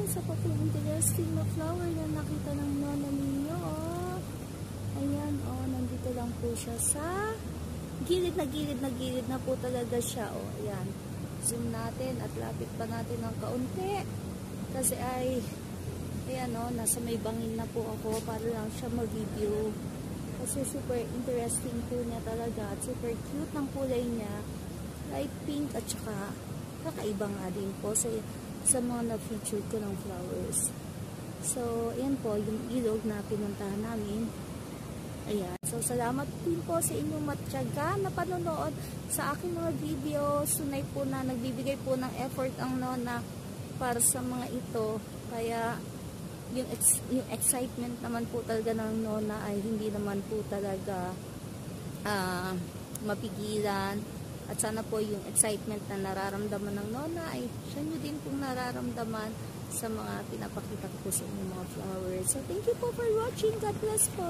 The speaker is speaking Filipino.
isa pa po interesting na flower na nakita ng nona ninyo. Oh. Ayan, oh, nandito lang po siya sa gilid na po talaga siya. Oh, ayan. Zoom natin at lapit pa natin ng kaunti. Kasi ay, ayan, oh, nasa may bangin na po ako para lang siya mag-video. Kasi super interesting po niya talaga at super cute ng kulay niya. Light pink at saka kakaiba nga din po sa mga na-feature ko ng flowers. So, ayan po yung ilog na pinuntahan namin. Ayan. So, salamat din po sa inyong matyaga na panonood sa aking mga video. Sunay po na nagbibigay po ng effort ang nona para sa mga ito. Kaya, yung excitement naman po talaga ng nona ay hindi naman po talaga mapigilan. At sana po yung excitement na nararamdaman ng nona ay siya nyo din pong nararamdaman sa mga pinapakita ko po sa inyong mga flowers. So, thank you po for watching. God bless po.